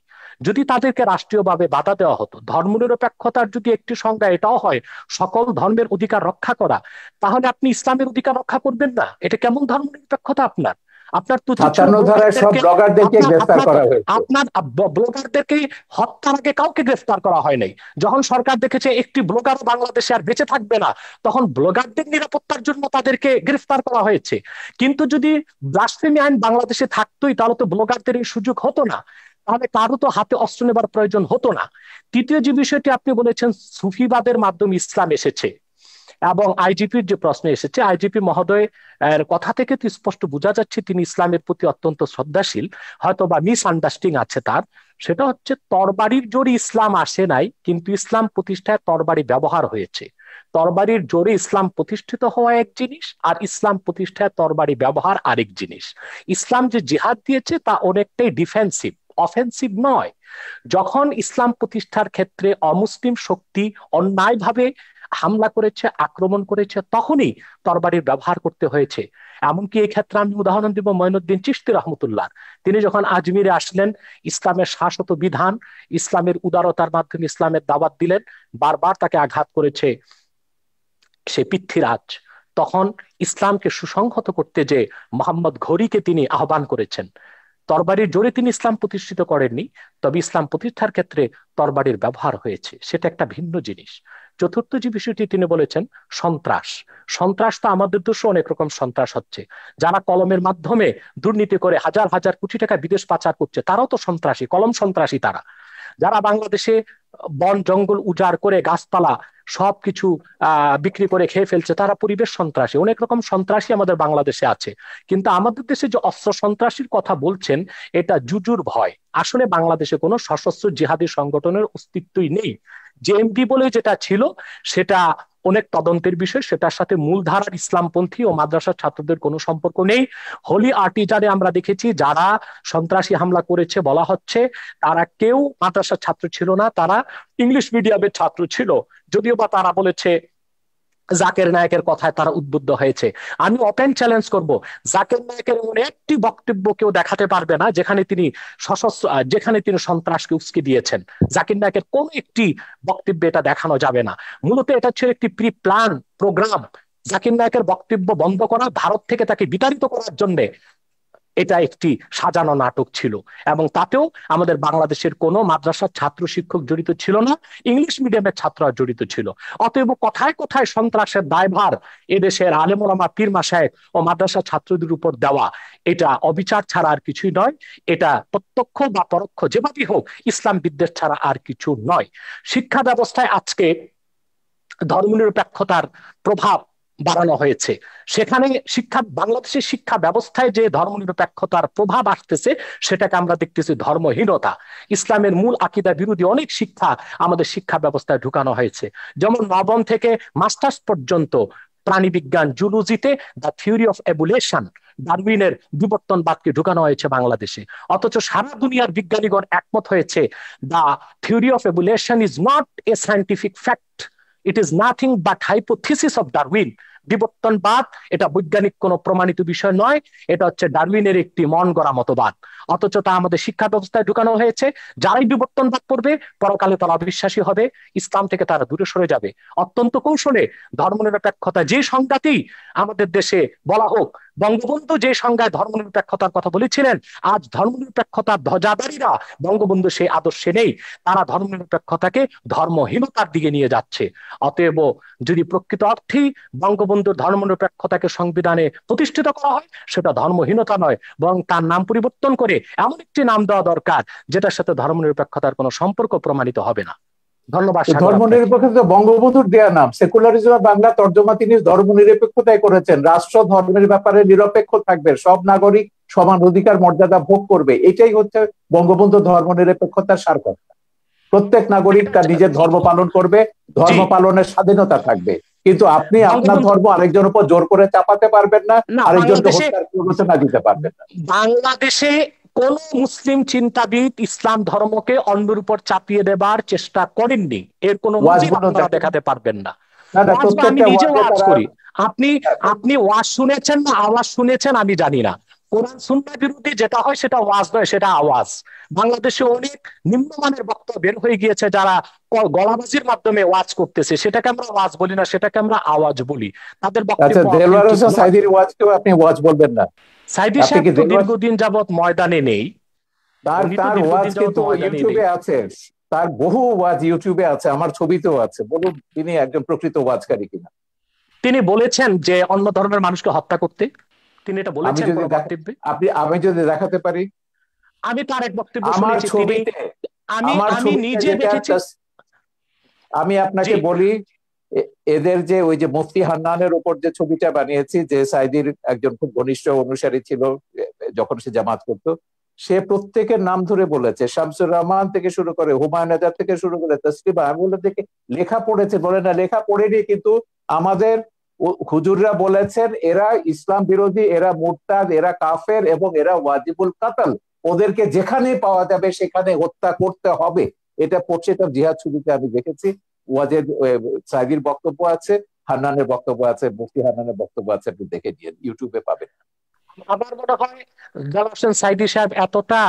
যদি তাদেরকে রাষ্ট্রীয়ভাবে বাধা দেওয়া হতো, ধর্মনিরপেক্ষতার যদি একটি সংজ্ঞা এটাও হয় সকল ধর্মের অধিকার রক্ষা করা, তাহলে আপনি ইসলামের অধিকার রক্ষা করবেন না? এটা কেমন ধর্মনিরপেক্ষতা? আপনার আপনার তো 57 ধারায় সব ব্লগারদেরকে গ্রেফতার করা হয়েছে। আপনার ব্লগারদেরকে হত্যার আগে কাউকে গ্রেফতার করা হয় নাই। যখন সরকার দেখেছে একটি ব্লগার বাংলাদেশে আর বেঁচে থাকবে না, তখন ব্লগারদের নিরাপত্তার জন্য তাদেরকে গ্রেফতার করা হয়েছে। কিন্তু যদি ব্লাসফেমি আইন বাংলাদেশে থাকতোই, তাহলে তো ব্লগারদের এই সুযোগ হতো না, তাহলে কারো তো হাতে অস্ত্র নেবার প্রয়োজন হতো না। তৃতীয় যে বিষয়টি আপনি বলেছেন, সুফিবাদের মাধ্যমে ইসলাম এসেছে এবং আইজিপির যে প্রশ্ন এসেছে, আইজিপি মহোদয় এর কথা থেকে তো স্পষ্ট বোঝা যাচ্ছে তিনি ইসলামের প্রতি অত্যন্ত শ্রদ্ধাশীল, হয়তো বা মিস আন্ডারস্ট্যান্ডিং আছে তার। সেটা হচ্ছে তরবারির জোরে ইসলাম আসে নাই, কিন্তু ইসলাম প্রতিষ্ঠায় তরবারি ব্যবহার হয়েছে। তরবারির জোরে ইসলাম প্রতিষ্ঠিত হওয়া এক জিনিস, আর ইসলাম প্রতিষ্ঠায় তরবারি ব্যবহার আরেক জিনিস। ইসলাম যে জিহাদ দিয়েছে তা অনেকটাই ডিফেন্সিভ, অফেন্সিভ নয়। যখন ইসলাম প্রতিষ্ঠার ক্ষেত্রে অমুসলিম শক্তি অন্যায়ভাবে হামলা করেছে, আক্রমণ করেছে, তখনই তরবারির ব্যবহার করতে হয়েছে। এমনকি এই ক্ষেত্রে আমি উদাহরণ দিব মঈনুদ্দিন চিশতি রহমতুল্লাহ। তিনি যখন আজমিরে আসলেন, ইসলামের শাশ্বত বিধান, ইসলামের উদারতার মাধ্যমে ইসলামের দাওয়াত দিলেন, বারবার তাকে আঘাত করেছে সে পৃথ্বীরাজ। তখন ইসলামকে সুসংহত করতে যে মোহাম্মদ ঘড়িকে তিনি আহ্বান করেছেন। তরবারির জোরে তিনি ইসলাম প্রতিষ্ঠিত করেননি, তবে ইসলাম প্রতিষ্ঠার ক্ষেত্রে তরবারির ব্যবহার হয়েছে, সেটা একটা ভিন্ন জিনিস। চতুর্থ যে বিষয়টি তিনি বলেছেন, সন্ত্রাস। সন্ত্রাস তো আমাদের দেশে অনেক রকম সন্ত্রাস হচ্ছে। যারা কলমের মাধ্যমে দুর্নীতি করে হাজার হাজার কোটি টাকা বিদেশ পাচার করছে, তারাও তো সন্ত্রাসী, কলম সন্ত্রাসী তারা। যারা বাংলাদেশে বন জঙ্গল উজাড় করে গাছপালা সবকিছু বিক্রি করে খেয়ে ফেলছে, তারা পরিবেশ সন্ত্রাসী। অনেক রকম সন্ত্রাসী আমাদের বাংলাদেশে আছে। কিন্তু আমাদের দেশে যে অস্ত্র সন্ত্রাসীর কথা বলছেন, এটা জুজুর ভয়। আসলে বাংলাদেশে কোনো সশস্ত্র জিহাদি সংগঠনের অস্তিত্বই নেই। জেএমবি বলে যেটা ছিল, সেটা অনেক তদন্তের বিষয়, সেটার সাথে মূলধারার ইসলামপন্থী ও মাদ্রাসার ছাত্রদের কোনো সম্পর্ক নেই। হোলি আর্টিজানে আমরা দেখেছি যারা সন্ত্রাসী হামলা করেছে বলা হচ্ছে, তারা কেউ মাদ্রাসার ছাত্র ছিল না, তারা ইংলিশ মিডিয়ামের ছাত্র ছিল। যদিও বা তারা বলেছে জাকের নায়কের কথায় তারা উদ্বুদ্ধ হয়েছে। আমি ওপেন চ্যালেঞ্জ করব, জাকের নায়কের এমন একটি বক্তব্য কেউ দেখাতে পারবে না যেখানে তিনি সশস্ত্র, যেখানে তিনি সন্ত্রাসকে উস্কে দিয়েছেন। জাকির নায়কের কোন একটি বক্তব্যে এটা দেখানো যাবে না। মূলত এটা ছিল একটি প্রি প্ল্যান প্রোগ্রাম। জাকির নায়কের বক্তব্য বন্ধ করা, ভারত থেকে তাকে বিতাড়িত করার জন্য এটা একটি সাজানো নাটক ছিল। এবং তাতেও আমাদের বাংলাদেশের কোনো মাদ্রাসার ছাত্র শিক্ষক জড়িত ছিল না, ইংলিশ মিডিয়ামের ছাত্ররা জড়িত ছিল। অতএব কথায় কথায় সন্ত্রাসের দায়ভার এদেশের আলেম ওলামা, পীর মাশায়েখ ও মাদ্রাসা ছাত্রদের উপর দেওয়া, এটা অবিচার ছাড়া আর কিছুই নয়। এটা প্রত্যক্ষ বা পরোক্ষ যেভাবেই হোক ইসলাম বিদ্বেষ ছাড়া আর কিছু নয়। শিক্ষা ব্যবস্থায় আজকে ধর্মনিরপেক্ষতার প্রভাব বাড়ানো হয়েছে। সেখানে বাংলাদেশের শিক্ষা ব্যবস্থায় যে ধর্মনিরপেক্ষতার প্রভাব আসতেছে, সেটাকে আমরা দেখতেছি ধর্মহীনতা। ইসলামের মূল আকীদা বিরোধী অনেক শিক্ষা আমাদের শিক্ষা ব্যবস্থায় ঢুকানো হয়েছে। যেমন নবম থেকে মাস্টার্স পর্যন্ত প্রাণীবিজ্ঞান, জুলজিতে দ্য থিওরি অফ এভোলিউশন, ডারউইনের বিবর্তনবাদকে ঢুকানো হয়েছে বাংলাদেশে। অথচ সারা দুনিয়ার বিজ্ঞানীগণ একমত হয়েছে, the theory of evolution is not a scientific fact, it is nothing but hypothesis of Darwin. বিবর্তনবাদ এটা বৈজ্ঞানিক কোনো প্রমাণিত বিষয় নয়, এটা হচ্ছে ডারউইনের একটি মন গড়া মতবাদ। অথচ তা আমাদের শিক্ষা ব্যবস্থায় ঢুকানো হয়েছে। যারাই বিবর্তনবাদ করবে, পরকালে তারা অবিশ্বাসী হবে, ইসলাম থেকে তারা দূরে সরে যাবে। অত্যন্ত কৌশলে ধর্মনিরপেক্ষতা যে সংজ্ঞাতেই আমাদের দেশে বলা হোক, বঙ্গবন্ধু যে সংজ্ঞায় ধর্মনিরপেক্ষতার কথা বলেছিলেন, আজ ধর্মনিরপেক্ষতার ধ্বজাধারীরা বঙ্গবন্ধু সেই আদর্শে নেই। তারা ধর্মনিরপেক্ষতাকে ধর্মহীনতার দিকে নিয়ে যাচ্ছে। অতএব যদি প্রকৃত অর্থেই বঙ্গবন্ধুর ধর্মনিরপেক্ষতাকে সংবিধানে প্রতিষ্ঠিত করা হয়, সেটা ধর্মহীনতা নয়, বরং তার নাম পরিবর্তন করে এমন একটি নাম দেওয়া দরকার যেটার সাথে ধর্মনিরপেক্ষতার কোনো সম্পর্ক প্রমাণিত হবে না। ধন্যবাদ। ধর্মনিরপেক্ষতা বঙ্গবন্ধুর দেয়া নাম, সেকুলারিজম বাংলা তর্জমা তিনি ধর্মনিরপেক্ষতাই করেছেন। রাষ্ট্র ধর্মের ব্যাপারে নিরপেক্ষ থাকবে, সব নাগরিক সমান অধিকার মর্যাদা ভোগ করবে, এটাই হচ্ছে বঙ্গবন্ধু ধর্মনিরপেক্ষতার সার কথা। প্রত্যেক নাগরিক তার নিজের ধর্ম পালন করবে, ধর্ম পালনের স্বাধীনতা থাকবে, কিন্তু আপনি আপনার ধর্ম আরেকজনের উপর জোর করে চাপাতে পারবেন না, আরেকজনকে হত্যার প্ররোচনা দিতে পারবেন না। বাংলাদেশে কোন মুসলিম চিন্তাবিদ ইসলাম ধর্মকে অন্যের উপর চাপিয়ে দেবার চেষ্টা করেননি, এর কোন নজির ওয়াজগুলো আপনারা দেখেন, দেখাতে পারবেন না। না না, ওয়াজ বা আমি প্রত্যেকটা নিজে ওয়াজে ওয়াজ তারা করি। আপনি আপনি ওয়াজ শুনেছেন না আওয়াজ শুনেছেন আমি জানি না। কোরআন সুন্নাহ বিরোধী যেটা হয় সেটা ওয়াজ নয়, সেটা আওয়াজ। বাংলাদেশে অনেক নিম্নমানের বক্তব্য বের হয়ে গিয়েছে, যারা গলাবাজির মাধ্যমে ওয়াজ করতেছে, সেটাকে আমরা ওয়াজ বলি না, সেটাকে আমরা আওয়াজ বলি। তাদের আচ্ছা, বক্তব্য দেলোয়ার অথেন্টিক হোসেন নয়। সাইদির ওয়াজকেও আপনি ওয়াজ বলবেন না? সাইদি আপনি সাহেব কি তো দেলোয়ার, দীর্ঘদিন যাবৎ ময়দানে নেই। তার উনি তো তার ওয়াজ দীর্ঘদিন যাবৎ কিন্তু ময়দানে নেই। ইউটিউবে আছে, তার বহু ওয়াজ ইউটিউবে আছে, আমার ছবিতেও আছে। বলুন তিনি একজন প্রকৃত ওয়াজকারী কিনা। তিনি বলেছেন যে অন্য ধর্মের মানুষকে হত্যা করতে, তিনি এটা আমি বলেছেন যদি কোন বক্তব্যে? আমি যদি দেখাতে পারি আমি তার এক বক্তব্য আমার শুনেছি, তিনি ছবিতে, আমি আমার আমি ছবিতে নিজে যেটা দেখেছি। আমি জি, আপনাকে বলি, এদের যে ওই যে মুফতি হান্নানের উপর যে ছবিটা বানিয়েছি, যে সাইদির একজন খুব ঘনিষ্ঠ অনুসারী ছিল যখন সে জামাত করতো, সে প্রত্যেকের নাম ধরে বলেছে, শামসুর রহমান থেকে শুরু করে হুমায়ুন আজাদ থেকে শুরু করে তসলিমা। আমি বলে দেখে লেখা পড়েছে, বলে না লেখা পড়েনি, কিন্তু আমাদের হুজুররা বলেছেন এরা ইসলাম বিরোধী, এরা মুরতাদ, এরা কাফের এবং এরা ওয়াজিবুল কাতাল, ওদেরকে যেখানে পাওয়া যাবে সেখানে হত্যা করতে হবে। এটা পড়ছে, তার জিহাদ ছবিতে আমি দেখেছি। ওয়াজেদ সাইদির বক্তব্য আছে, হান্নানের বক্তব্য আছে, মুফতি হান্নানের বক্তব্য আছে, আপনি দেখে নিন, ইউটিউবে পাবেন। আমার মনে হয় জালাল হোসেন সাইদি সাহেব এতটা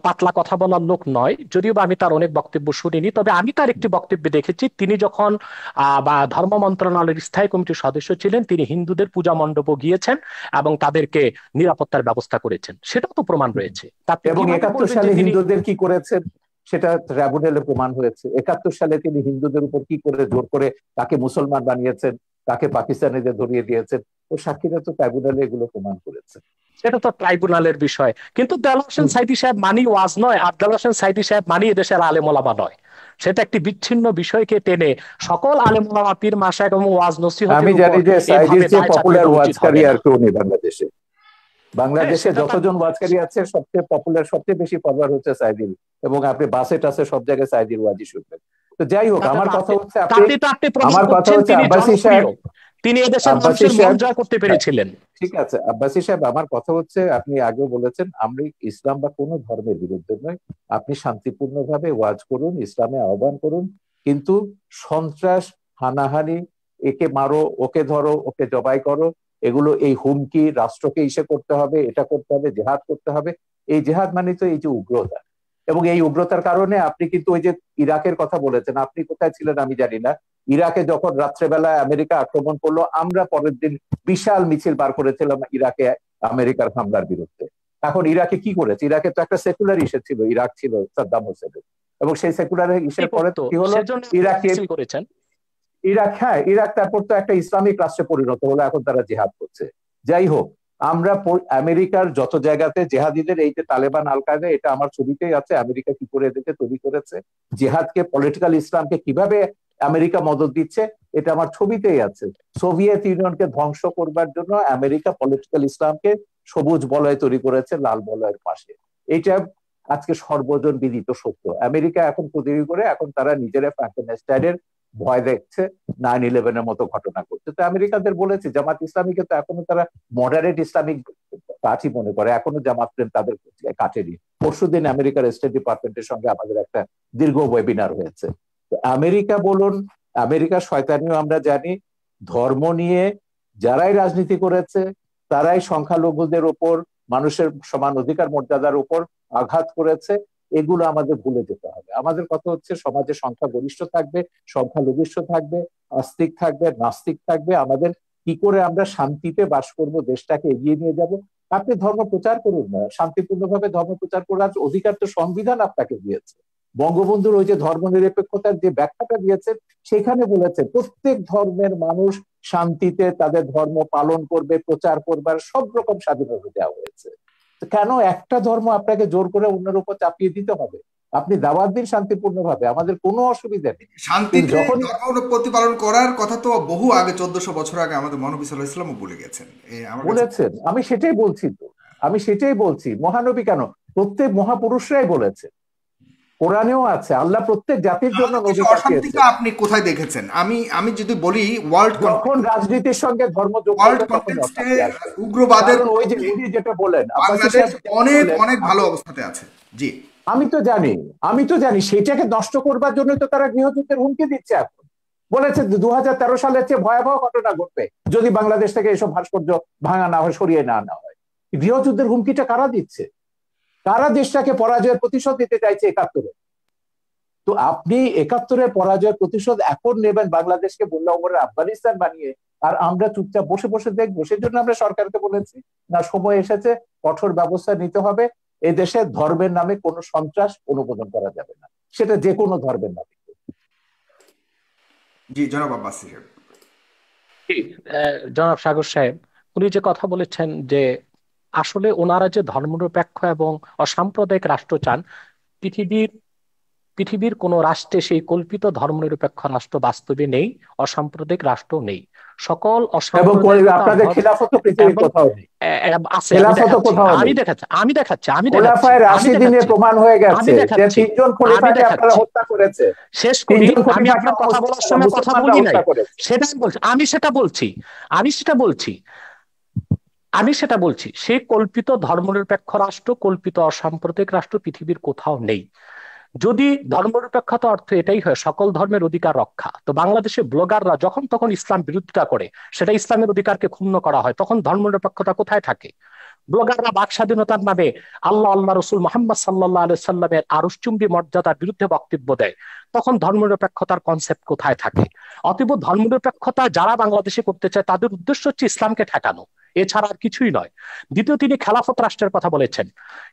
পাতলা কথা বলার লোক নয়, যদিও বা আমি তার অনেক বক্তব্য শুনিনি। তবে আমি তার একটি বক্তব্য দেখেছি, তিনি যখন বা ধর্ম মন্ত্রণালয়ের স্থায়ী কমিটির সদস্য ছিলেন, তিনি হিন্দুদের পূজা মণ্ডপও গিয়েছেন এবং তাদেরকে নিরাপত্তার ব্যবস্থা করেছেন, সেটাও তো প্রমাণ রয়েছে। তা আপনি এবং কিভাবে 71 বলবেন যে সালে তিনি? হিন্দুদের কি করেছেন সেটা ট্রাইব্যুনালে প্রমাণ হয়েছে। 71 সালে তিনি হিন্দুদের উপর কি করে জোর করে তাকে মুসলমান বানিয়েছেন, তাকে পাকিস্তানিদের ধরিয়ে দিয়েছেন, ও সাক্ষীরা তো ট্রাইব্যুনালে এগুলো প্রমাণ করেছে। সেটা তো ট্রাইব্যুনালের বিষয়, কিন্তু দেলোয়ার হোসেন সাইদি সাহেব মানি ওয়াজ নয়, আর দেলোয়ার হোসেন সাইদি সাহেব মানি এদেশের আলেম ওলামা নয়। সেটা একটি বিচ্ছিন্ন বিষয়কে টেনে সকল আলেম ওলামা, পীর মাশায়েখ এবং ওয়াজ আমি নসিহতের উপর জানি যে সাইদির এভাবে চেয়ে দায় চাপিয়ে পপুলার দেওয়া উচিত ওয়াজকারী হবে না। আর কেউ নেই বাংলাদেশে। হ্যাঁ, বাংলাদেশে সেটা তার। যতজন ওয়াজকারী আছে সবচেয়ে পপুলার, সবচেয়ে বেশি ফলোয়ার হচ্ছে সাইদির, এবং আপনি বাসে টাসে সব জায়গায় সাইদির ওয়াজই শুনবেন। তো যাই হোক, তাতে আমার তো কথা আপনি হচ্ছে তাতে তো আপনি প্রমাণ আমার কথা করছেন হচ্ছে তিনি আব্বাসী সাহেব, জনপ্রিয়, তিনি এদেশের আব্বাসী মানুষের মন সাহেব, জয় করতে পেরেছিলেন। ঠিক আছে আব্বাসী সাহেব, আমার কথা হচ্ছে, আপনি আগেও বলেছেন আমরা ইসলাম বা কোনো ধর্মের বিরুদ্ধে নয়, আপনি শান্তিপূর্ণভাবে ওয়াজ করুন, ইসলামে আহ্বান করুন, কিন্তু সন্ত্রাস, হানাহানি, একে মারো, ওকে ধরো, ওকে জবাই করো, এগুলো, এই হুমকি, রাষ্ট্রকে ইসে করতে হবে, এটা করতে হবে, জেহাদ করতে হবে, এই জেহাদ মানে তো এই যে উগ্রতা। এবং এই উগ্রতার কারণে আপনি কিন্তু ওই যে ইরাকের কথা বলেছেন, আপনি কোথায় ছিলেন আমি জানি না, ইরাকে যখন রাত্রেবেলায় আমেরিকা আক্রমণ করলো, আমরা পরের দিন বিশাল মিছিল বার করেছিলাম ইরাকে আমেরিকার হামলার বিরুদ্ধে। এখন ইরাকে কি করেছে? ইরাকে তো একটা সেকুলার ইস্যু ছিল, ইরাক ছিল সাদ্দাম হোসেনের, এবং সেই সেকুলার ইস্যুর পরে কি হলো, সেজন্য ইরাকে, মিছিল করেছেন। ইরাক, হ্যাঁ ইরাক তারপর তো একটা ইসলামিক রাষ্ট্রে পরিণত হলো, এখন তারা জেহাদ করছে। যাই হোক, আমরা আমেরিকার যত জায়গাতে জেহাদিদের, এই যে তালেবান, আল কায়দা, এটা আমার ছবিতেই আছে, আমেরিকা কি করে এদেরকে তৈরি করেছে, জেহাদকে, পলিটিক্যাল ইসলামকে কিভাবে আমেরিকা মদদ দিচ্ছে, এটা আমার ছবিতেই আছে। সোভিয়েত ইউনিয়নকে ধ্বংস করবার জন্য আমেরিকা পলিটিক্যাল ইসলামকে সবুজ বলয় তৈরি করেছে লাল বলয়ের পাশে। এইটা আজকে সর্বজন বিদিত সত্য। আমেরিকা এখন তৈরি করে, এখন তারা নিজেরা ফ্র্যাঙ্কেনস্টাইনের ভয় দেখছে, 9/11-এর মতো ঘটনা করছে। তো আমেরিকানদের বলেছে, জামাত ইসলামীকে তো এখনো তারা মডারেট ইসলামিক পার্টি মনে করে, এখনো জামাত প্রেম তাদের কাটেনি। পরশুদিন আমেরিকার স্টেট ডিপার্টমেন্টের সঙ্গে আমাদের একটা দীর্ঘ ওয়েবিনার হয়েছে। তো আমেরিকা বলুন, আমেরিকার শয়তানিও আমরা জানি, ধর্ম নিয়ে যারাই রাজনীতি করেছে তারাই সংখ্যালঘুদের উপর, মানুষের সমান অধিকার মর্যাদার উপর আঘাত করেছে। এগুলো আমাদের ভুলে যেতে হবে। আমাদের কথা হচ্ছে সমাজে সংখ্যা গরিষ্ঠ থাকবে, সংখ্যালঘিষ্ঠ থাকবে, আস্তিক থাকবে, নাস্তিক থাকবে। আমাদের কি করে আমরা শান্তিতে বাস করব, দেশটাকে এগিয়ে নিয়ে যাব। আপনি ধর্ম প্রচার করুন না, শান্তিপূর্ণভাবে ধর্ম প্রচার করার অধিকার তো সংবিধান আপনাকে দিয়েছে। বঙ্গবন্ধুর ওই যে ধর্ম নিরপেক্ষতার যে ব্যাখ্যাটা দিয়েছেন, সেখানে বলেছে প্রত্যেক ধর্মের মানুষ শান্তিতে তাদের ধর্ম পালন করবে, প্রচার করবার সব রকম স্বাধীনতা দেওয়া হয়েছে। কেন একটা ধর্ম আপনাকে জোর করে অন্যের উপর চাপিয়ে দিতে হবে? আপনি দাওয়াত দিন শান্তিপূর্ণ ভাবে, আমাদের কোনো অসুবিধা নেই। শান্তিতে যখন ধর্ম প্রতিপালন করার কথা তো বহু আগে, 1400 বছর আগে আমাদের মহানবী সাল্লাল্লাহু আলাইহি ওয়াসাল্লামও বলে গেছেন। আমার কাছে বলেছেন, আমি সেটাই বলছি, তো আমি সেটাই বলছি, মহানবী কেন, প্রত্যেক মহাপুরুষরাই বলেছে। কোরআনেও আছে, আল্লাহ প্রত্যেক জাতির জন্য নবী পাঠিয়েছে। আপনি কোথায় দেখেছেন? আমি যদি বলি ওয়ার্ল্ড, যখন রাজনীতির সঙ্গে ধর্ম যোগ ওয়ার্ল্ড করবে তখন কনটেক্সটে অশান্তি আসবে। উগ্রবাদের কারণ ওই যে উনি যেটা বলেন, আব্বাসী বাংলাদেশ সাহেব অনেক বলেন, অনেক ভালো অবস্থাতে আছে। জি, আমি তো জানি সেটাকে নষ্ট করবার জন্য তো তারা গৃহযুদ্ধের হুমকি দিচ্ছে। এখন বলেছে 2013 সালের চেয়ে ভয়াবহ ঘটনা ঘটবে যদি বাংলাদেশ থেকে এসব ভাস্কর্য ভাঙা না হয়, সরিয়ে না হয়। গৃহযুদ্ধের হুমকিটা কারা দিচ্ছে? কারা দেশটাকে পরাজয়ের প্রতিশোধ দিতে চাইছে 71-এ? তো আপনি 71-এর পরাজয়ের প্রতিশোধ এখন নেবেন বাংলাদেশকে বললে ওমরের আফগানিস্তান বানিয়ে, আর আমরা চুপচাপ বসে বসে দেখবো? সেজন্য আমরা সরকারকে বলেছি না, সময় এসেছে, কঠোর ব্যবস্থা নিতে হবে। এই দেশে ধর্মের নামে কোনো সন্ত্রাস অনুমোদন করা যাবে না, সেটা যে কোনো ধর্মের নামে। জি জনাব আব্বাসী সাহেব। জনাব সাগর সাহেব, উনি যে কথা বলেছেন যে আসলে ওনারা যে ধর্মনিরপেক্ষ এবং অসাম্প্রদায়িক রাষ্ট্র চান, পৃথিবীর পৃথিবীর কোন রাষ্ট্রে সেই কল্পিত ধর্মনিরপেক্ষ রাষ্ট্র বাস্তবে নেই, অসাম্প্রদায়িক রাষ্ট্র নেই। সকল এবং অসাম্প্রদায়িকতা আপনাদের খিলাফত পৃথিবীর এবং কোথাও নেই, আছে। খেলাফত কোথাও আমি নেই। দেখাচ্ছি আমি দেখাচ্ছি আমি দেখাচ্ছি খোলাফায়ে আমি রাশিদিনে দেখাচ্ছি প্রমাণ হয়ে গেছে যে দেখাচ্ছি 3জন আমি খলিফাকে আপনারা দেখাচ্ছি হত্যা করেছে। শেষ করি। 3জন আমি খলিফাকে আপনার কথা বলার সময় কথা মুসলমানরা বলি নাই, হত্যা করেছে। সেটাই বলছি। আমি সেটা বলছি সেই কল্পিত ধর্মনিরপেক্ষ রাষ্ট্র, কল্পিত অসাম্প্রদায়িক রাষ্ট্র পৃথিবীর কোথাও নেই। যদি ধর্মনিরপেক্ষতা অর্থ এটাই হয় সকল ধর্মের অধিকার রক্ষা, তো বাংলাদেশে ব্লগাররা যখন তখন ইসলাম বিরোধিতা করে, সেটা ইসলামের অধিকারকে ক্ষুণ্ণ করা হয়, তখন ধর্মনিরপেক্ষতা কোথায় থাকে? ব্লগাররা বাক স্বাধীনতার নামে আল্লাহ রসুল মোহাম্মদ সাল্লাহ আলি সাল্লামের আরশচুম্বী মর্যাদার বিরুদ্ধে বক্তব্য দেয়, তখন ধর্মনিরপেক্ষতার কনসেপ্ট কোথায় থাকে? অতএব ধর্মনিরপেক্ষতা যারা বাংলাদেশে করতে চায় তাদের উদ্দেশ্য হচ্ছে ইসলামকে ঠেকানো, এছাড়া আর কিছুই নয়। দ্বিতীয়, তিনি খেলাফত রাষ্ট্রের কথা বলেছেন।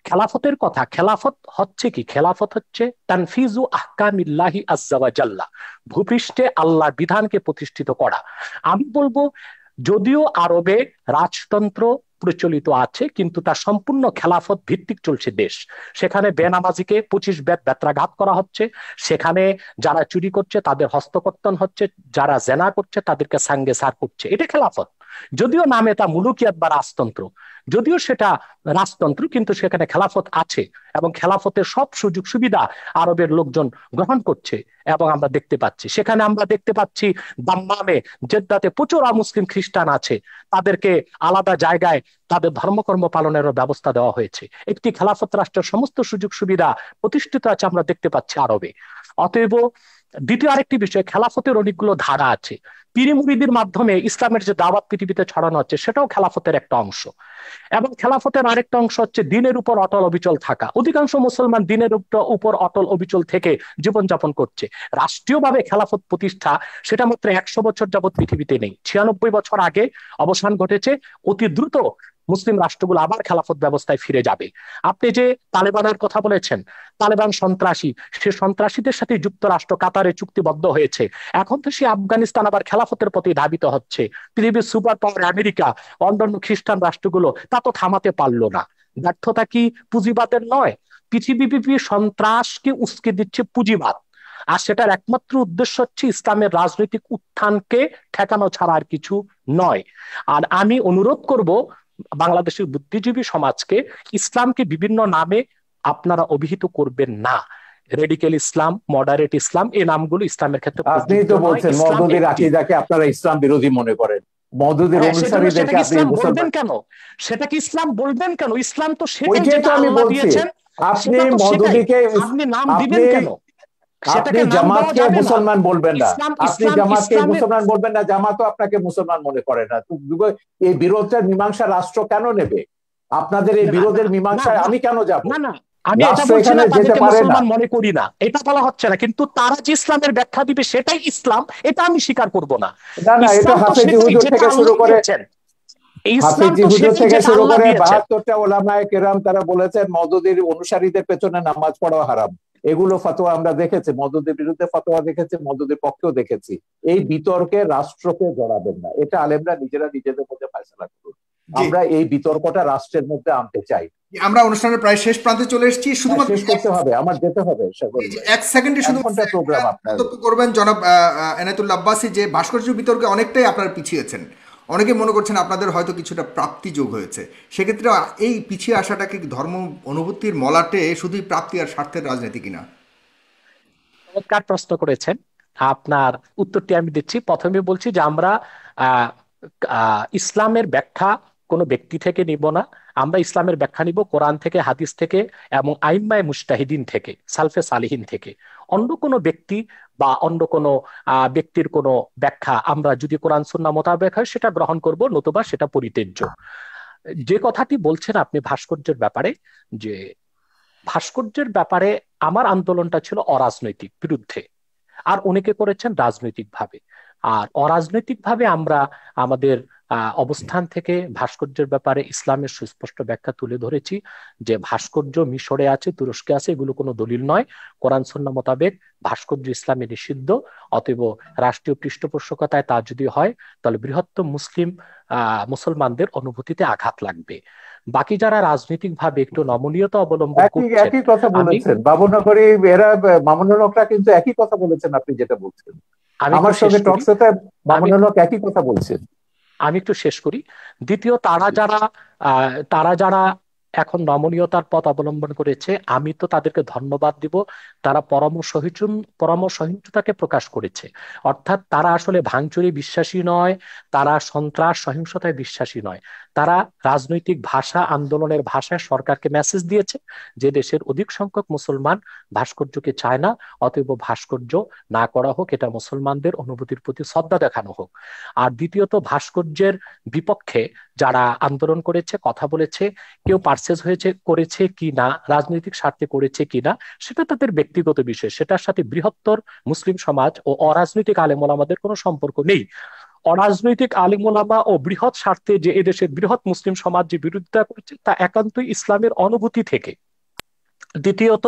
খেলাফত হচ্ছে কি? খেলাফত হচ্ছে তানফিজু আহকামিল্লাহি আজ্জা ওয়া জাল্লা, ভূপৃষ্ঠে আল্লাহর বিধানকে প্রতিষ্ঠিত করা। আমি বলবো যদিও আরবে রাজতন্ত্র প্রচলিত আছে, কিন্তু তা সম্পূর্ণ খেলাফত ভিত্তিক চলছে দেশ। সেখানে বেনামাজিকে 25 বেত্রাঘাত করা হচ্ছে, সেখানে যারা চুরি করছে তাদের হস্তকর্তন হচ্ছে, যারা জেনা করছে তাদেরকে সাঙ্গে সার করছে। এটা খেলাফত। যদিও নামে তা মুলুকিয়াত বা রাজতন্ত্র, যদিও সেটা রাজতন্ত্র, কিন্তু সেখানে খেলাফত আছে এবং খেলাফতের সব সুযোগ সুবিধা আরবের লোকজন গ্রহণ করছে। এবং আমরা দেখতে পাচ্ছি দাম্মামে, জেদ্দাতে প্রচুর মুসলিম খ্রিস্টান আছে, তাদেরকে আলাদা জায়গায় তাদের ধর্মকর্ম পালনেরও ব্যবস্থা দেওয়া হয়েছে। একটি খেলাফত রাষ্ট্রের সমস্ত সুযোগ সুবিধা প্রতিষ্ঠিত আছে, আমরা দেখতে পাচ্ছি আরবে। অতএব দ্বিতীয় আরেকটি বিষয়, খেলাফতের অনেকগুলো ধারা আছে। পীর মুরিদের মাধ্যমে ইসলামের যে দাওয়াত পৃথিবীতে ছড়ানো হচ্ছে, সেটাও খেলাফতের একটা অংশ। এবং খেলাফতের আরেকটা অংশ হচ্ছে দিনের উপর অটল অবিচল থাকা। অধিকাংশ মুসলমান দিনের উপর অটল অবিচল থেকে জীবনযাপন করছে। রাষ্ট্রীয়ভাবে খেলাফত প্রতিষ্ঠা, সেটা মাত্র 100 বছর যাবৎ পৃথিবীতে নেই। 96 বছর আগে অবসান ঘটেছে। অতি দ্রুত মুসলিম রাষ্ট্রগুলো আবার খেলাফত ব্যবস্থায় ফিরে যাবে। আপনি যে তালেবানের কথা বলেছেন, তালেবান সন্ত্রাসী, সে সন্ত্রাসীদের সাথে যুক্তরাষ্ট্র কাতারে চুক্তিবদ্ধ হয়েছে। এখন তো সে আফগানিস্তান আবার খেলাফতের প্রতি ধাবিত হচ্ছে। পৃথিবীর সুপার পাওয়ার আমেরিকা, অন্যান্য খ্রিস্টান রাষ্ট্রগুলো তা তো থামাতে পারলো না। ব্যর্থতা কি পুঁজিবাদের নয়? পৃথিবীব্যাপী সন্ত্রাসকে উস্কে দিচ্ছে পুঁজিবাদ, আর সেটার একমাত্র উদ্দেশ্য হচ্ছে ইসলামের রাজনৈতিক উত্থানকে ঠেকানো ছাড়া আর কিছু নয়। আর আমি অনুরোধ করব বাংলাদেশের বুদ্ধিজীবী সমাজকে, ইসলামকে বিভিন্ন নামে আপনারা অভিহিত করবেন না। রেডিক্যাল ইসলাম, মডারেট ইসলাম, এই নামগুলো ইসলামের ক্ষেত্রে আপনি তো বলছেন মওদুদির আকীদাকে আপনারা ইসলাম বিরোধী মনে করেন। মওদুদির অনুসারীদেরকে আপনি বলবেন কেন? সেটা কি ইসলাম বলবেন কেন? ইসলাম তো সেটাই ওইটাই তো যেটা আমি আল্লাহ বলছি। দিয়েছেন। আপনি মওদুদিকে, আপনি নাম দিবেন কেন? আপনি জামাতকে মুসলমান বলবেন না, আপনি জামাতকে মুসলমান বলবেন না, জামাতও আপনাকে মুসলমান মনে করে না। এই বিরোধের মীমাংসা রাষ্ট্র কেন নেবে? আপনাদের এই বিরোধের মীমাংসায় আমি কেন যাব? না না, আমি এটা বলছি না তাদেরকে মুসলমান মনে করি না, এটা বলা হচ্ছে না, কিন্তু তারা যে ইসলামের ব্যাখ্যা দিবে সেটাই ইসলাম, এটা আমি স্বীকার করব না। না না, এটা হাফেজি হুজুর থেকে শুরু করে, হাফেজি হুজুর থেকে শুরু করে 72টা ওলামায়ে কেরাম তারা বলেছেন মওদুদির অনুসারীদের পেছনে নামাজ পড়া হারাম। এগুলো ফতোয়া আমরা দেখেছি, মওদুদির বিরুদ্ধে ফতোয়া দেখেছি, মওদুদির পক্ষেও দেখেছি। এই বিতর্কে রাষ্ট্রকে জড়াবেন না, এটা আলেমরা নিজেরা নিজেদের মধ্যে ফয়সালা করুন। আমরা এই বিতর্কটা রাষ্ট্রের মধ্যে আনতে চাই। আমরা অনুষ্ঠানের প্রায় শেষ প্রান্তে চলে এসেছি, শুধুমাত্র শেষ করতে হবে, আমার যেতে হবে। 1 সেকেন্ডে শুধু প্রোগ্রাম আপনার করবেন জনাব এনায়েতুল্লাহ আব্বাসী, যে ভাস্কর্য বিতর্কে অনেকটাই আপনারা পিছিয়েছেন। অনেকে মনে করছেন আপনাদের হয়তো কিছুটা প্রাপ্তি যোগ হয়েছে। সেক্ষেত্রে এই পিছিয়ে আসাটাকে ধর্ম অনুভূতির মলাটে শুধুই প্রাপ্তি আর স্বার্থের রাজনীতি কিনা? চমৎকার প্রশ্ন করেছেন। আপনার উত্তরটি আমি দিচ্ছি। প্রথমে বলছি যে আমরা আহ, ইসলামের ব্যাখ্যা কোনো ব্যক্তি থেকে নিব না। আমরা ইসলামের ব্যাখ্যা নিব কোরআন থেকে, হাদিস থেকে এবং আইম্মায়ে মুজতাহিদিন থেকে, সালফে সালিহিন থেকে। অন্য কোনো ব্যক্তি বা অন্য কোনো ব্যক্তির কোনো ব্যাখ্যা আমরা যদি কোরআন সুন্নাহ মোতাবেক হয় সেটা গ্রহণ করব, নতুবা সেটা পরিত্যাজ্য। যে কথাটি বলছেন আপনি ভাস্কর্যের ব্যাপারে, যে ভাস্কর্যের ব্যাপারে আমার আন্দোলনটা ছিল অরাজনৈতিক বিরুদ্ধে, আর অনেকে করেছেন রাজনৈতিক ভাবে। আর অরাজনৈতিক ভাবে আমরা আমাদের অবস্থান থেকে ভাস্কর্যের ব্যাপারে ইসলামের সুস্পষ্ট ব্যাখ্যা তুলে ধরেছি যে ভাস্কর্য মিশরে আছে, তুরস্কে আছে, এগুলো কোনো দলিল নয়। কোরআন সুন্নাহ মোতাবেক ভাস্কর্য ইসলামে নিষিদ্ধ। অতএব রাষ্ট্রীয় পৃষ্ঠপোষকতায় তা যদি হয় তাহলে বৃহত্তম মুসলমানদের অনুভূতিতে আঘাত লাগবে। বাকি যারা রাজনৈতিক ভাবে একটু নমনীয়তা অবলম্বন একই করছেন, একই কথা আমি বলেছেন বাবুনগরী, এরা মামুনুল হকরা কিন্তু একই কথা বলেছেন আপনি যেটা বলছেন। আমি একটু আমার শেষ সঙ্গে করি। টকশোতে আমি মামুনুল হক একই কথা বলছেন। আমি একটু শেষ করি। দ্বিতীয়, তারা যারা এখন নমনীয়তার পথ অবলম্বন করেছে, আমি তো তাদেরকে ধন্যবাদ দিব। তারা পরম সহিষ্ণুতাকে প্রকাশ করেছে। অর্থাৎ তারা আসলে ভাঙচুরে বিশ্বাসী নয়, তারা সন্ত্রাস সহিংসতায় বিশ্বাসী নয়। তারা রাজনৈতিক ভাষা, আন্দোলনের ভাষায় সরকারকে মেসেজ দিয়েছে যে দেশের অধিক সংখ্যক মুসলমান ভাস্কর্যকে চায় না, অতএব ভাস্কর্য না করা হোক, এটা মুসলমানদের অনুভূতির প্রতি শ্রদ্ধা দেখানো হোক। আর দ্বিতীয়ত, ভাস্কর্যের বিপক্ষে যারা আন্দোলন করেছে, কথা বলেছে, কেউ পারচেজ করেছে কি না, রাজনৈতিক স্বার্থে করেছে কি না, সেটা তাদের ব্যক্তিগত বিষয়। সেটার সাথে বৃহত্তর মুসলিম সমাজ ও অরাজনৈতিক আলেম ওলামাদের কোনো সম্পর্ক নেই। অরাজনৈতিক আলেম ওলামা ও বৃহৎ স্বার্থে যে এদেশের বৃহৎ মুসলিম সমাজ যে বিরোধিতা করছে তা একান্তই ইসলামের অনুভূতি থেকে। দ্বিতীয়ত,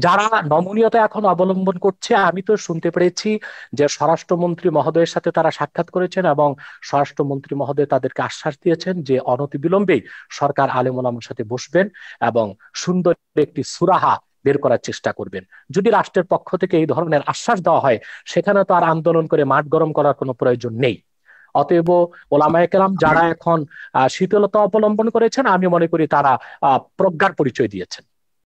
যারা নমনীয়তা এখন অবলম্বন করছে, আমি তো শুনতে পেরেছি যে স্বরাষ্ট্রমন্ত্রী মহোদয়ের সাথে তারা সাক্ষাৎ করেছেন এবং স্বরাষ্ট্রমন্ত্রী মহোদয় তাদেরকে আশ্বাস দিয়েছেন যে অনতিবিলম্বেই সরকার আলেম ওলামার সাথে বসবেন এবং সুন্দর একটি সুরাহা বের করার চেষ্টা করবেন। যদি রাষ্ট্রের পক্ষ থেকে এই ধরনের আশ্বাস দেওয়া হয়, সেখানে তো আর আন্দোলন করে মাঠ গরম করার কোনো প্রয়োজন নেই। অতএব ওলামায়ে কেরাম যারা এখন শীতলতা অবলম্বন করেছেন, আমি মনে করি তারা প্রজ্ঞার পরিচয় দিয়েছেন।